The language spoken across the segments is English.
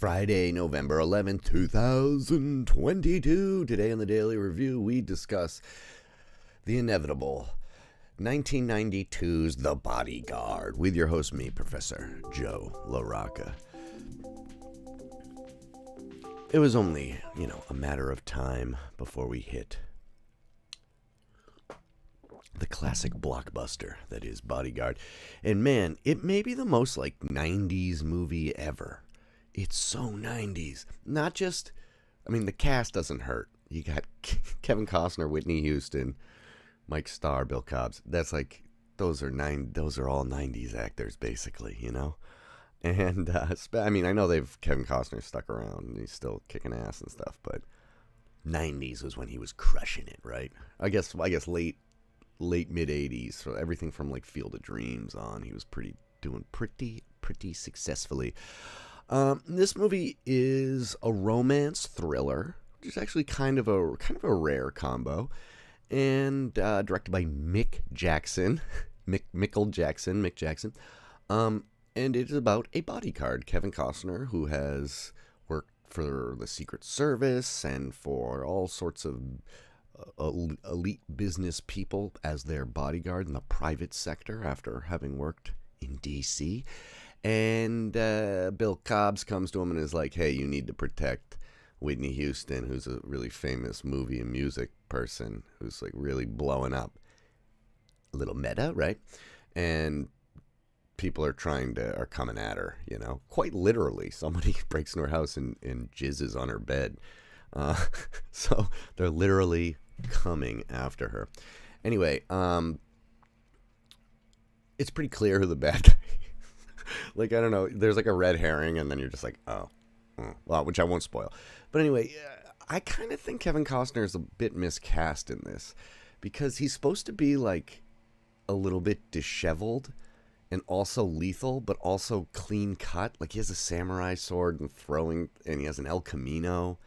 Friday, November 11th, 2022. Today on the Daily Review, we discuss the inevitable 1992's The Bodyguard with your host, me, Professor Joe LaRocca. It was only, a matter of time before we hit the classic blockbuster that is Bodyguard. And man, it may be the most 90s movie ever. It's so 90s. Not just, the cast doesn't hurt. You got Kevin Costner, Whitney Houston, Mike Starr, Bill Cobbs. That's those are all 90s actors basically, And I know Kevin Costner stuck around and he's still kicking ass and stuff, but 90s was when he was crushing it, right? I guess late mid 80s, so everything from Field of Dreams on, he was doing pretty successfully. This movie is a romance thriller, which is actually kind of a rare combo, and directed by Mick Jackson. And it is about a bodyguard, Kevin Costner, who has worked for the Secret Service and for all sorts of elite business people as their bodyguard in the private sector after having worked in D.C., and Bill Cobbs comes to him and is like, hey, you need to protect Whitney Houston, who's a really famous movie and music person who's really blowing up. A little meta, right? And people are coming at her, quite literally. Somebody breaks into her house and jizzes on her bed. So they're literally coming after her. Anyway, it's pretty clear who the bad guy is. I don't know, there's a red herring, and then you're just well, which I won't spoil. But anyway, I kind of think Kevin Costner is a bit miscast in this, because he's supposed to be a little bit disheveled and also lethal, but also clean cut. He has a samurai sword and he has an El Camino,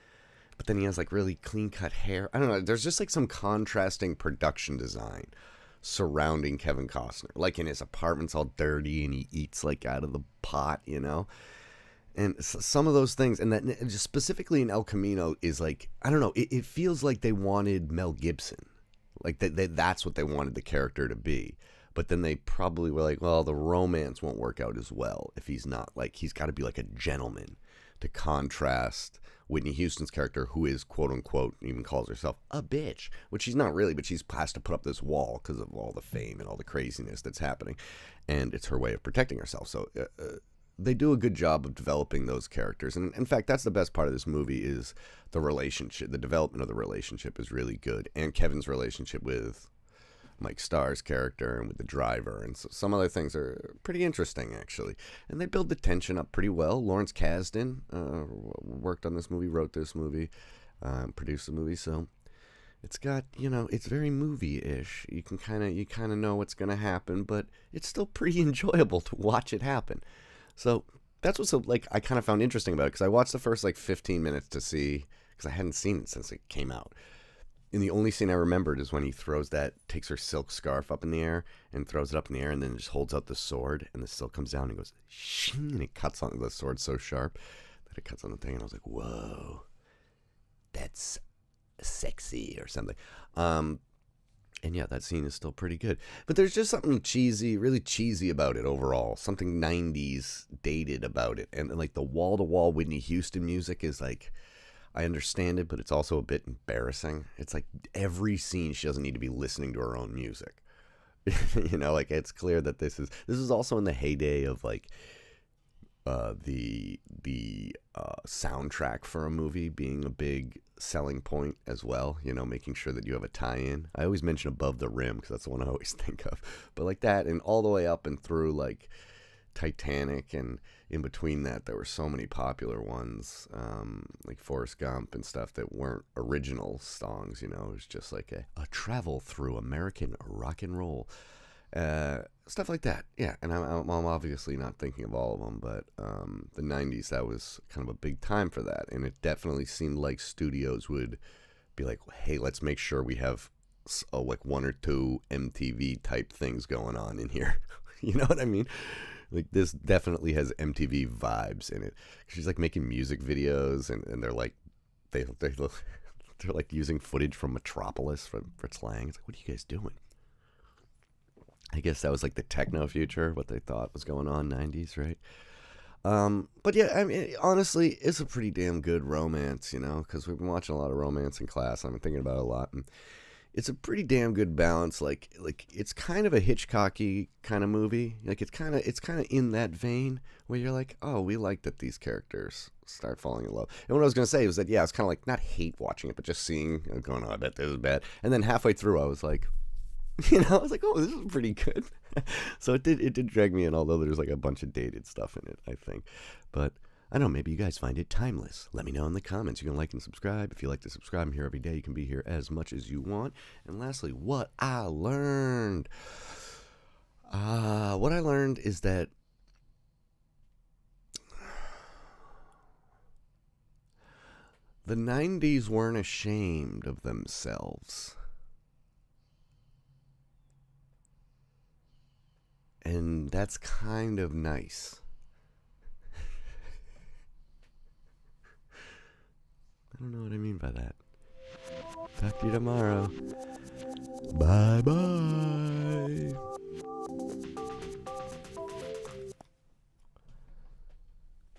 but then he has really clean cut hair. I don't know, there's just some contrasting production design surrounding Kevin Costner. In his apartment's all dirty and he eats out of the pot, and some of those things, and that just specifically in El Camino is I don't know, it feels like they wanted Mel Gibson, that's what they wanted the character to be. But then they probably were well, the romance won't work out as well if he's not he's got to be a gentleman to contrast Whitney Houston's character, who is quote unquote, even calls herself a bitch, which she's not really, but she's has to put up this wall because of all the fame and all the craziness that's happening, and it's her way of protecting herself. So they do a good job of developing those characters, and in fact, that's the best part of this movie is the relationship. The development of the relationship is really good, and Kevin's relationship with Mike Starr's character and with the driver, and so some other things are pretty interesting actually, and they build the tension up pretty well. Lawrence Kasdan worked on this movie, wrote this movie, produced the movie, so it's got, it's very movie-ish. You kind of know what's going to happen, but it's still pretty enjoyable to watch it happen. So that's what's I kind of found interesting about it, because I watched the first 15 minutes to see, because I hadn't seen it since it came out. And the only scene I remembered is when he takes her silk scarf up in the air and throws it up in the air, and then just holds out the sword, and the silk comes down and goes shing, and it cuts on the sword so sharp that it cuts on the thing, and I was like, whoa, that's sexy or something. And yeah, that scene is still pretty good. But there's just something really cheesy about it overall. Something 90s dated about it. And the wall-to-wall Whitney Houston music is I understand it, but it's also a bit embarrassing. It's every scene she doesn't need to be listening to her own music. It's clear that this is also in the heyday of the soundtrack for a movie being a big selling point as well, making sure that you have a tie-in. I always mention Above the Rim because that's the one I always think of, but that, and all the way up and through Titanic, and in between that there were so many popular ones, like Forrest Gump and stuff, that weren't original songs. It was just a travel through American rock and roll, stuff like that. Yeah, and I'm obviously not thinking of all of them, but the 90s, that was kind of a big time for that, and it definitely seemed like studios would be hey, let's make sure we have one or two MTV type things going on in here. You know what I mean? Like, this definitely has MTV vibes in it. She's like making music videos, and they're like, they're like using footage from Metropolis for slang. It's like, what are you guys doing? I guess that was like the techno future, what they thought was going on 90s, right? But yeah, I mean, honestly, it's a pretty damn good romance, you know, because we've been watching a lot of romance in class. I've been thinking about it a lot, and it's a pretty damn good balance. Like it's kind of a Hitchcocky kind of movie. Like it's kind of in that vein where you're like, oh, we like that these characters start falling in love. And what I was gonna say was that, yeah, it's kind of like not hate watching it, but just seeing, going, oh, I bet this is bad. And then halfway through, I was like, I was like, oh, this is pretty good. So it did drag me in, although there's like a bunch of dated stuff in it, I think. But I don't know, maybe you guys find it timeless. Let me know in the comments. You can like and subscribe. If you like to subscribe, I'm here every day. You can be here as much as you want. And lastly, what I learned. What I learned is that the 90s weren't ashamed of themselves. And that's kind of nice. I don't know what I mean by that. Talk to you tomorrow. Bye bye.